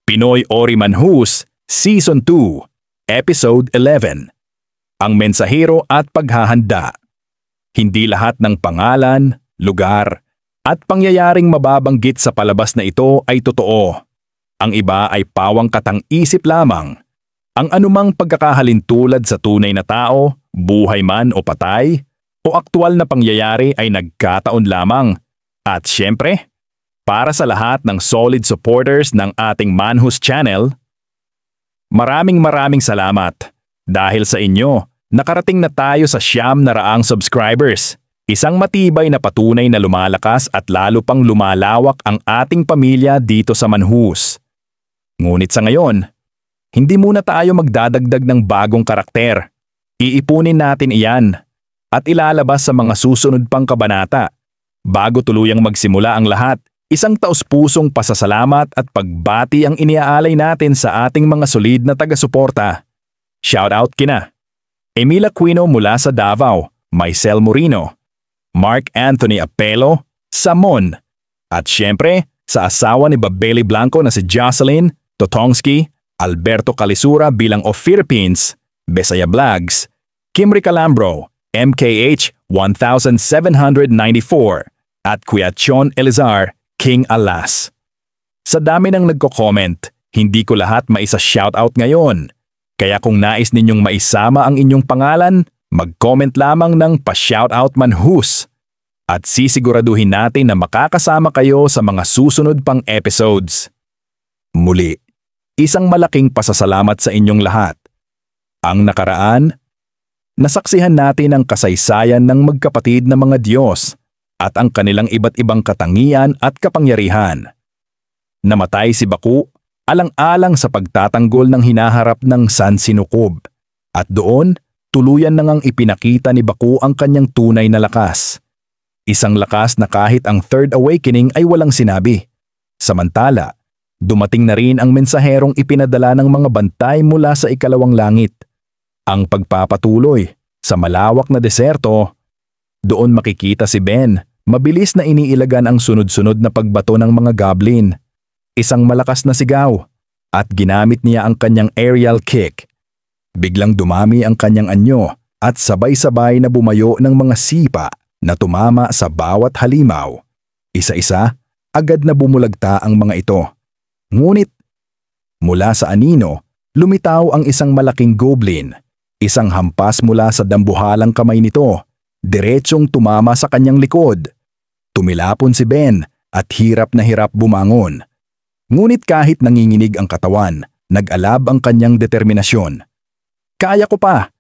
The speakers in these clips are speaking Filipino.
Pinoy Ori Manhus, Season 2, Episode 11. Ang mensahero at paghahanda. Hindi lahat ng pangalan, lugar, at pangyayaring mababanggit sa palabas na ito ay totoo. Ang iba ay pawang katang-isip lamang. Ang anumang pagkakahalintulad sa tunay na tao, buhay man o patay, o aktwal na pangyayari ay nagkataon lamang. At syempre, para sa lahat ng solid supporters ng ating Manhus Channel, maraming salamat. Dahil sa inyo, nakarating na tayo sa 900 subscribers. Isang matibay na patunay na lumalakas at lalo pang lumalawak ang ating pamilya dito sa Manhus. Ngunit sa ngayon, hindi muna tayo magdadagdag ng bagong karakter. Iipunin natin iyan at ilalabas sa mga susunod pang kabanata. Bago tuluyang magsimula ang lahat, isang taus-pusong pasasalamat at pagbati ang iniaalay natin sa ating mga solid na taga-suporta. Shoutout kina Emil Aquino mula sa Davao, Maisel Moreno, Mark Anthony Apelo, Samon, at syempre sa asawa ni Babeli Blanco na si Jocelyn Totongski, Alberto Calisura bilang of Philippines, Besaya Vlogs, Kimri Calambro, MKH 1794, at Kuya Chon Elizar, King Alas. Sa dami ng nagko-comment, hindi ko lahat maisa-shoutout ngayon. Kaya kung nais ninyong maisama ang inyong pangalan, mag-comment lamang ng pa-shoutout Manhus. At sisiguraduhin natin na makakasama kayo sa mga susunod pang episodes. Muli, isang malaking pasasalamat sa inyong lahat. Ang nakaraan, nasaksihan natin ang kasaysayan ng magkapatid na mga Diyos at ang kanilang iba't ibang katangian at kapangyarihan. Namatay si Baku alang-alang sa pagtatanggol ng hinaharap ng San Sinukob, at doon tuluyan na ngang ipinakita ni Baku ang kanyang tunay na lakas. Isang lakas na kahit ang Third Awakening ay walang sinabi. Samantala, dumating na rin ang mensaherong ipinadala ng mga bantay mula sa ikalawang langit. Ang pagpapatuloy sa malawak na deserto. Doon makikita si Ben, mabilis na iniilagan ang sunod-sunod na pagbato ng mga goblin. Isang malakas na sigaw, at ginamit niya ang kanyang aerial kick. Biglang dumami ang kanyang anyo at sabay-sabay na bumayo ng mga sipa na tumama sa bawat halimaw. Isa-isa, agad na bumulagta ang mga ito. Ngunit, mula sa anino, lumitaw ang isang malaking goblin. Isang hampas mula sa dambuhalang kamay nito, diretsyong tumama sa kanyang likod. Tumilapon si Ben at hirap na hirap bumangon. Ngunit kahit nanginginig ang katawan, nag-alab ang kanyang determinasyon. Kaya ko pa!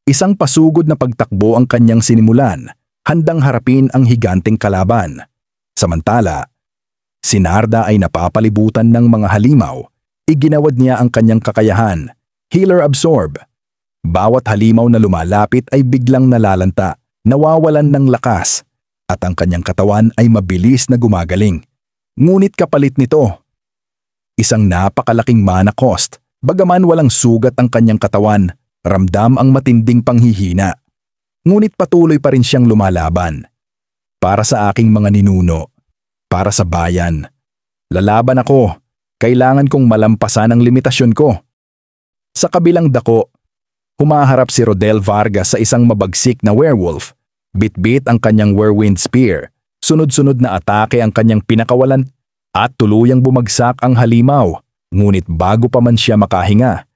Isang pasugod na pagtakbo ang kanyang sinimulan, handang harapin ang higanteng kalaban. Samantala, si Narda ay napapalibutan ng mga halimaw. Iginawad niya ang kanyang kakayahan, Healer Absorb. Bawat halimaw na lumalapit ay biglang nalalanta, nawawalan ng lakas, at ang kanyang katawan ay mabilis na gumagaling. Ngunit kapalit nito, isang napakalaking mana cost. Bagaman walang sugat ang kanyang katawan, ramdam ang matinding panghihina. Ngunit patuloy pa rin siyang lumalaban. Para sa aking mga ninuno, para sa bayan. Lalaban ako, kailangan kong malampasan ang limitasyon ko. Sa kabilang dako, humaharap si Rodel Vargas sa isang mabagsik na werewolf. Bit-bit ang kanyang whirlwind spear. Sunod-sunod na atake ang kanyang pinakawalan at tuluyang bumagsak ang halimaw. Ngunit bago pa man siya makahinga,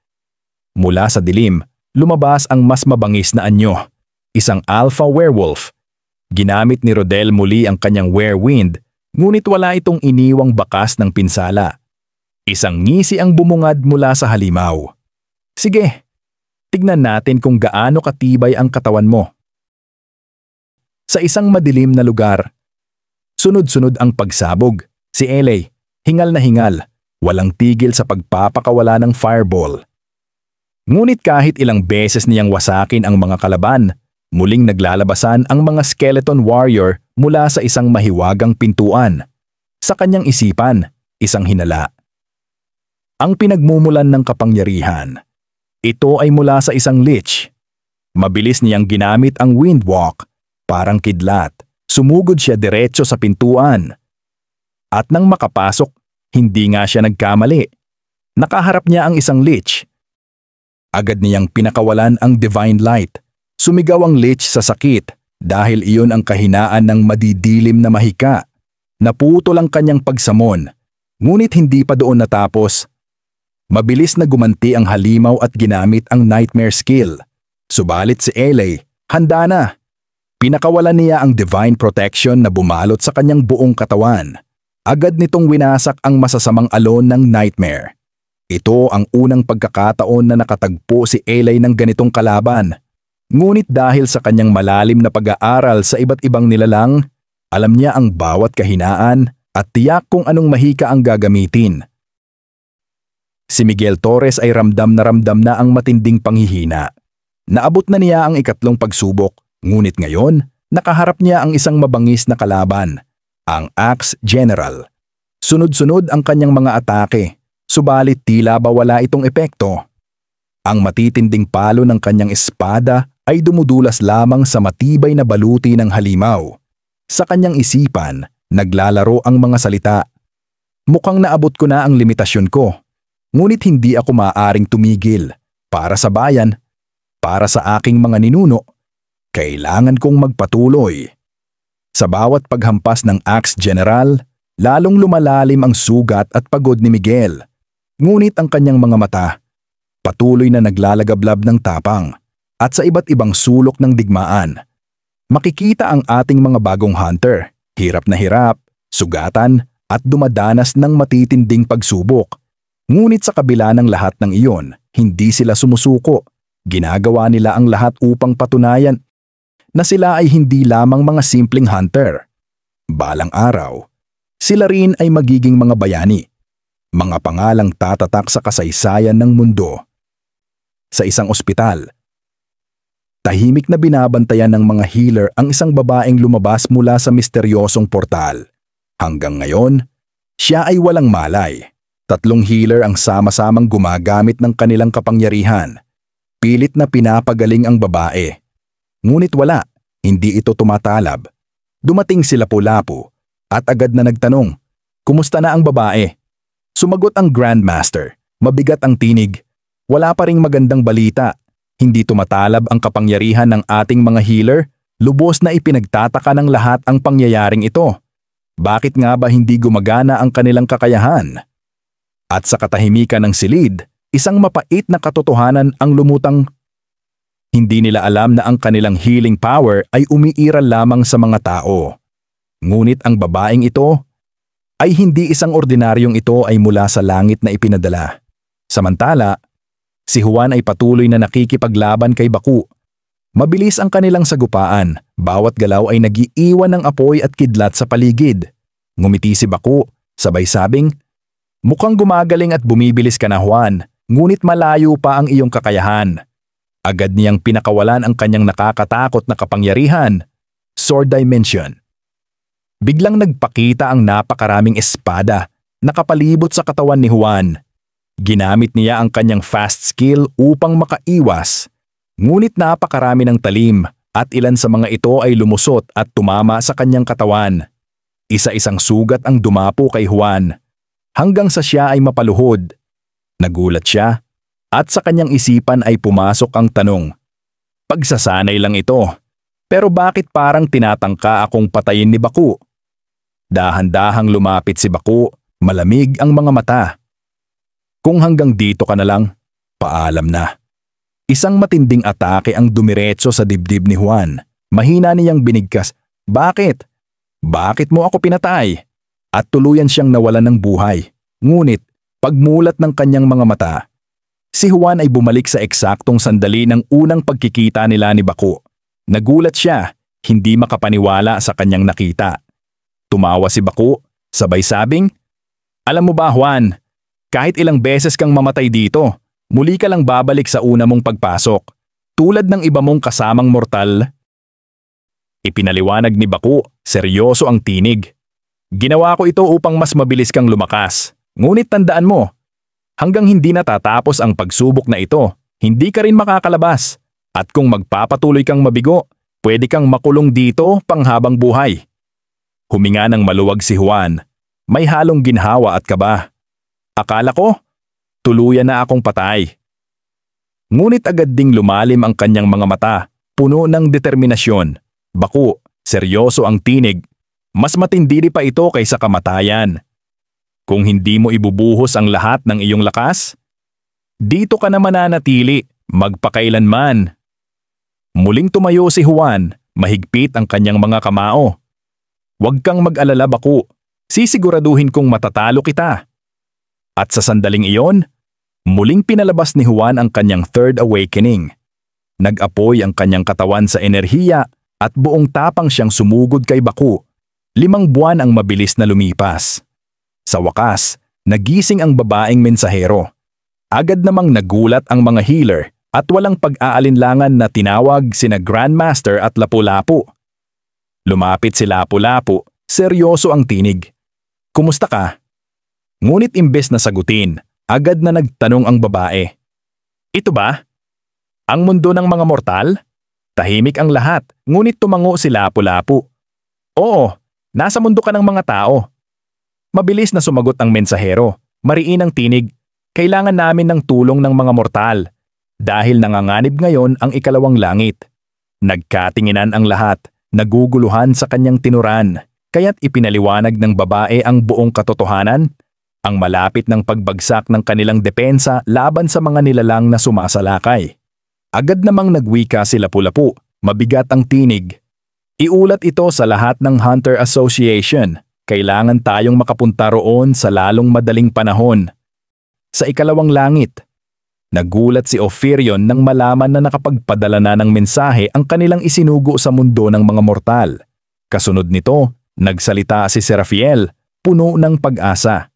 mula sa dilim, lumabas ang mas mabangis na anyo. Isang alpha werewolf. Ginamit ni Rodel muli ang kanyang whirlwind, ngunit wala itong iniwang bakas ng pinsala. Isang ngisi ang bumungad mula sa halimaw. Sige, tignan natin kung gaano katibay ang katawan mo. Sa isang madilim na lugar, sunod-sunod ang pagsabog. Si LA, hingal na hingal, walang tigil sa pagpapakawala ng fireball. Ngunit kahit ilang beses niyang wasakin ang mga kalaban, muling naglalabasan ang mga skeleton warrior mula sa isang mahiwagang pintuan. Sa kanyang isipan, isang hinala. Ang pinagmumulan ng kapangyarihan. Ito ay mula sa isang lich. Mabilis niyang ginamit ang windwalk. Parang kidlat, sumugod siya diretso sa pintuan. At nang makapasok, hindi nga siya nagkamali. Nakaharap niya ang isang lich. Agad niyang pinakawalan ang divine light. Sumigaw ang lich sa sakit dahil iyon ang kahinaan ng madidilim na mahika. Naputol ang kanyang pagsamon, ngunit hindi pa doon natapos. Mabilis na gumanti ang halimaw at ginamit ang nightmare skill. Subalit si Elay, handa na. Pinakawalan niya ang divine protection na bumalot sa kanyang buong katawan. Agad nitong winasak ang masasamang alon ng nightmare. Ito ang unang pagkakataon na nakatagpo si Elay ng ganitong kalaban. Ngunit dahil sa kanyang malalim na pag-aaral sa iba't ibang nilalang, alam niya ang bawat kahinaan at tiyak kung anong mahika ang gagamitin. Si Miguel Torres ay ramdam na ang matinding panghihina. Naabot na niya ang ikatlong pagsubok. Ngunit ngayon, nakaharap niya ang isang mabangis na kalaban, ang Axe General. Sunod-sunod ang kanyang mga atake, subalit tila ba wala itong epekto. Ang matitinding palo ng kanyang espada ay dumudulas lamang sa matibay na baluti ng halimaw. Sa kanyang isipan, naglalaro ang mga salita. Mukhang naabot ko na ang limitasyon ko, ngunit hindi ako maaaring tumigil. Para sa bayan, para sa aking mga ninuno, kailangan kong magpatuloy. Sa bawat paghampas ng Axe General, lalong lumalalim ang sugat at pagod ni Miguel. Ngunit ang kanyang mga mata, patuloy na naglalagablab ng tapang at sa iba't ibang sulok ng digmaan. Makikita ang ating mga bagong hunter, hirap na hirap, sugatan at dumadanas ng matitinding pagsubok. Ngunit sa kabila ng lahat ng iyon, hindi sila sumusuko. Ginagawa nila ang lahat upang patunayan na sila ay hindi lamang mga simpleng hunter. Balang araw, sila rin ay magiging mga bayani, mga pangalang tatatak sa kasaysayan ng mundo. Sa isang ospital, tahimik na binabantayan ng mga healer ang isang babaeng lumabas mula sa misteryosong portal. Hanggang ngayon, siya ay walang malay. 3 healer ang sama-samang gumagamit ng kanilang kapangyarihan. Pilit na pinapagaling ang babae. Ngunit wala, hindi ito tumatalab. Dumating si Lapu-Lapu at agad na nagtanong, "Kumusta na ang babae?" Sumagot ang Grandmaster, mabigat ang tinig. Wala pa ring magandang balita. Hindi tumatalab ang kapangyarihan ng ating mga healer. Lubos na ipinagtataka ng lahat ang pangyayaring ito. Bakit nga ba hindi gumagana ang kanilang kakayahan? At sa katahimikan ng silid, isang mapait na katotohanan ang lumutang. Hindi nila alam na ang kanilang healing power ay umiiral lamang sa mga tao. Ngunit ang babaeng ito ay hindi isang ordinaryong ito ay mula sa langit na ipinadala. Samantala, si Juan ay patuloy na nakikipaglaban kay Baku. Mabilis ang kanilang sagupaan, bawat galaw ay nagiiwan ng apoy at kidlat sa paligid. Ngumiti si Baku, sabay sabing, "Mukhang gumagaling at bumibilis ka na, Juan, ngunit malayo pa ang iyong kakayahan." Agad niyang pinakawalan ang kanyang nakakatakot na kapangyarihan, Sword Dimension. Biglang nagpakita ang napakaraming espada na kapalibot sa katawan ni Juan. Ginamit niya ang kanyang fast skill upang makaiwas, ngunit napakarami ng talim at ilan sa mga ito ay lumusot at tumama sa kanyang katawan. Isa-isang sugat ang dumapo kay Juan, hanggang sa siya ay mapaluhod. Nagulat siya. At sa kanyang isipan ay pumasok ang tanong, pagsasanay lang ito, pero bakit parang tinatangka akong patayin ni Baku? Dahan-dahang lumapit si Baku, malamig ang mga mata. Kung hanggang dito ka na lang, paalam na. Isang matinding atake ang dumiretso sa dibdib ni Juan. Mahina niyang binigkas, "Bakit? Bakit mo ako pinatay?" At tuluyan siyang nawalan ng buhay. Ngunit, pagmulat ng kanyang mga mata, si Juan ay bumalik sa eksaktong sandali ng unang pagkikita nila ni Baku. Nagulat siya, hindi makapaniwala sa kanyang nakita. Tumawa si Baku, sabay sabing, "Alam mo ba, Juan, kahit ilang beses kang mamatay dito, muli ka lang babalik sa una mong pagpasok. Tulad ng iba mong kasamang mortal." Ipinaliwanag ni Baku, seryoso ang tinig. "Ginawa ko ito upang mas mabilis kang lumakas. Ngunit tandaan mo, hanggang hindi natatapos ang pagsubok na ito, hindi ka rin makakalabas. At kung magpapatuloy kang mabigo, pwede kang makulong dito panghabang buhay." Huminga ng maluwag si Juan. May halong ginhawa at kaba. "Akala ko, tuluyan na akong patay. Ngunit agad ding lumalim ang kanyang mga mata, puno ng determinasyon. Baku, seryoso ang tinig. Mas matindi pa ito kaysa kamatayan. Kung hindi mo ibubuhos ang lahat ng iyong lakas, dito ka na mananatili, magpakailanman. Muling tumayo si Juan, mahigpit ang kanyang mga kamao. Huwag kang mag-alala, Baku. Sisiguraduhin kong matatalo kita. At sa sandaling iyon, muling pinalabas ni Juan ang kanyang third awakening. Nag-apoy ang kanyang katawan sa enerhiya at buong tapang siyang sumugod kay Baku. 5 buwan ang mabilis na lumipas. Sa wakas, nagising ang babaeng mensahero. Agad namang nagulat ang mga healer at walang pag-aalinlangan na tinawag sina Grandmaster at Lapu-Lapu. Lumapit si Lapu-Lapu, seryoso ang tinig. Kumusta ka? Ngunit imbes na sagutin, agad na nagtanong ang babae. Ito ba? Ang mundo ng mga mortal? Tahimik ang lahat, ngunit tumango si Lapu-Lapu. Oo, nasa mundo ka ng mga tao. Mabilis na sumagot ang mensahero, mariin ang tinig. Kailangan namin ng tulong ng mga mortal. Dahil nanganganib ngayon ang ikalawang langit. Nagkatinginan ang lahat, naguguluhan sa kanyang tinuran, kaya't ipinaliwanag ng babae ang buong katotohanan, ang malapit ng pagbagsak ng kanilang depensa laban sa mga nilalang na sumasalakay. Agad namang nagwika si Lapu-Lapu, mabigat ang tinig. Iulat ito sa lahat ng Hunter Association. Kailangan tayong makapunta roon sa lalong madaling panahon. Sa ikalawang langit, nagulat si Ophirion nang malaman na nakapagpadala na ng mensahe ang kanilang isinugo sa mundo ng mga mortal. Kasunod nito, nagsalita si Serafiel, puno ng pag-asa.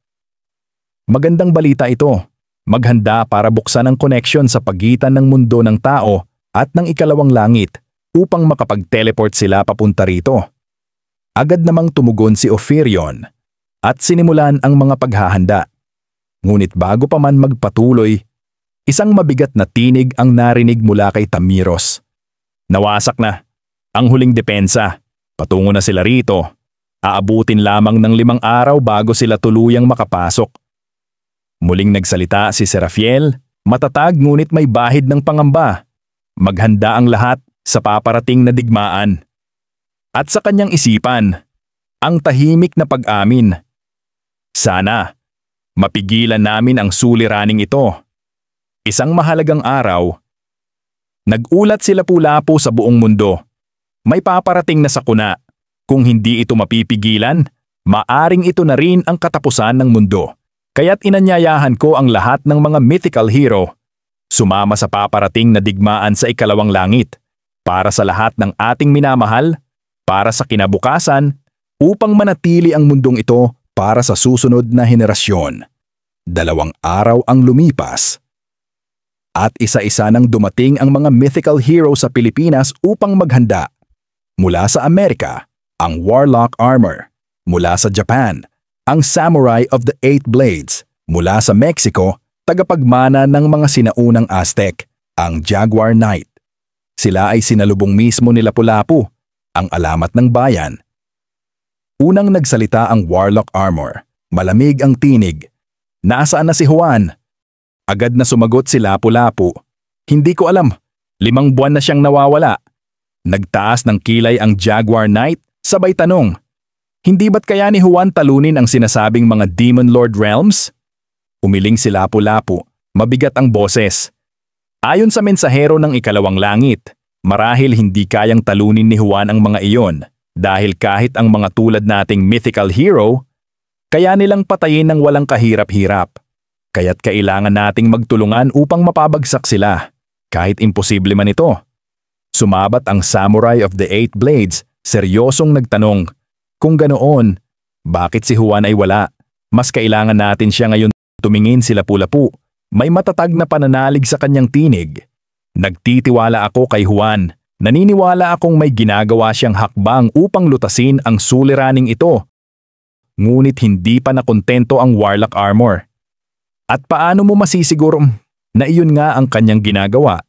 Magandang balita ito. Maghanda para buksan ang koneksyon sa pagitan ng mundo ng tao at ng ikalawang langit upang makapag-teleport sila papunta rito. Agad namang tumugon si Ophirion at sinimulan ang mga paghahanda. Ngunit bago pa man magpatuloy, isang mabigat na tinig ang narinig mula kay Tamiros. Nawasak na ang huling depensa. Patungo na sila rito. Aabutin lamang ng 5 araw bago sila tuluyang makapasok. Muling nagsalita si Serafiel, matatag ngunit may bahid ng pangamba. Maghanda ang lahat sa paparating na digmaan. At sa kanyang isipan, ang tahimik na pag-amin. Sana, mapigilan namin ang suliraning ito. Isang mahalagang araw, nag-ulat si Lapu-Lapu sa buong mundo. May paparating na sakuna. Kung hindi ito mapipigilan, maaring ito na rin ang katapusan ng mundo. Kaya't inanyayahan ko ang lahat ng mga mythical hero. Sumama sa paparating na digmaan sa ikalawang langit. Para sa lahat ng ating minamahal, para sa kinabukasan, upang manatili ang mundong ito para sa susunod na henerasyon. 2 araw ang lumipas. At isa-isa nang dumating ang mga mythical hero sa Pilipinas upang maghanda. Mula sa Amerika, ang Warlock Armor. Mula sa Japan, ang Samurai of the Eight Blades. Mula sa Mexico, tagapagmana ng mga sinaunang Aztec, ang Jaguar Knight. Sila ay sinalubong mismo ni Lapu-Lapu, ang alamat ng bayan. Unang nagsalita ang Warlock Armor. Malamig ang tinig. Nasaan na si Juan? Agad na sumagot si Lapu-Lapu. Hindi ko alam. 5 buwan na siyang nawawala. Nagtaas ng kilay ang Jaguar Knight, sabay tanong. Hindi ba't kaya ni Juan talunin ang sinasabing mga Demon Lord Realms? Umiling si Lapu-Lapu. Mabigat ang boses. Ayon sa mensahero ng ikalawang langit, marahil hindi kayang talunin ni Juan ang mga iyon dahil kahit ang mga tulad nating mythical hero, kaya nilang patayin ng walang kahirap-hirap. Kaya't kailangan nating magtulungan upang mapabagsak sila, kahit imposible man ito. Sumabat ang Samurai of the Eight Blades, seryosong nagtanong, kung ganoon, bakit si Juan ay wala? Mas kailangan natin siya ngayon. Tumingin si Lapu-Lapu. May matatag na pananalig sa kanyang tinig. Nagtitiwala ako kay Juan. Naniniwala akong may ginagawa siyang hakbang upang lutasin ang suliraning ito. Ngunit hindi pa nakontento ang Warlock Armor. At paano mo masisiguro na iyon nga ang kanyang ginagawa?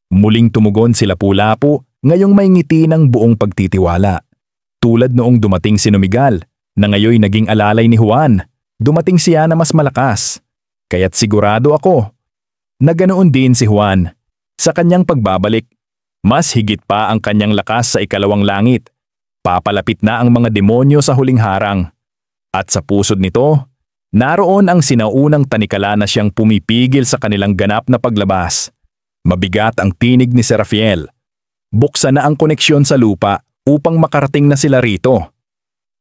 Muling tumugon si Lapu-Lapu, ngayong may ngiti ng buong pagtitiwala. Tulad noong dumating si Numigal, na ngayoy naging alalay ni Juan, dumating siya na mas malakas. Kaya't sigurado ako na ganoon din si Juan. Sa kanyang pagbabalik, mas higit pa ang kanyang lakas sa ikalawang langit. Papalapit na ang mga demonyo sa huling harang. At sa pusod nito, naroon ang sinaunang tanikala na siyang pumipigil sa kanilang ganap na paglabas. Mabigat ang tinig ni Serafiel. Buksan na ang koneksyon sa lupa upang makarating na sila rito.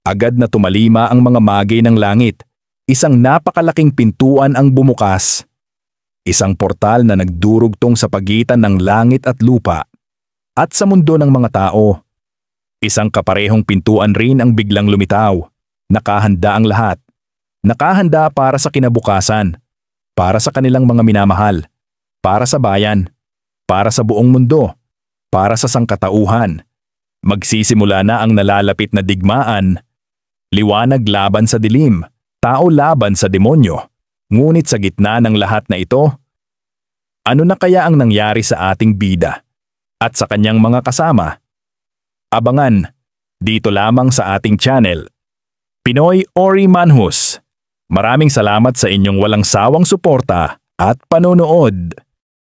Agad na tumalima ang mga magay ng langit. Isang napakalaking pintuan ang bumukas. Isang portal na nagdurugtong sa pagitan ng langit at lupa at sa mundo ng mga tao. Isang kaparehong pintuan rin ang biglang lumitaw. Nakahanda ang lahat. Nakahanda para sa kinabukasan, para sa kanilang mga minamahal, para sa bayan, para sa buong mundo, para sa sangkatauhan. Magsisimula na ang nalalapit na digmaan. Liwanag laban sa dilim, tao laban sa demonyo. Ngunit sa gitna ng lahat na ito, ano na kaya ang nangyari sa ating bida at sa kanyang mga kasama? Abangan, dito lamang sa ating channel, Pinoy Ori Manhus. Maraming salamat sa inyong walang sawang suporta at panonood.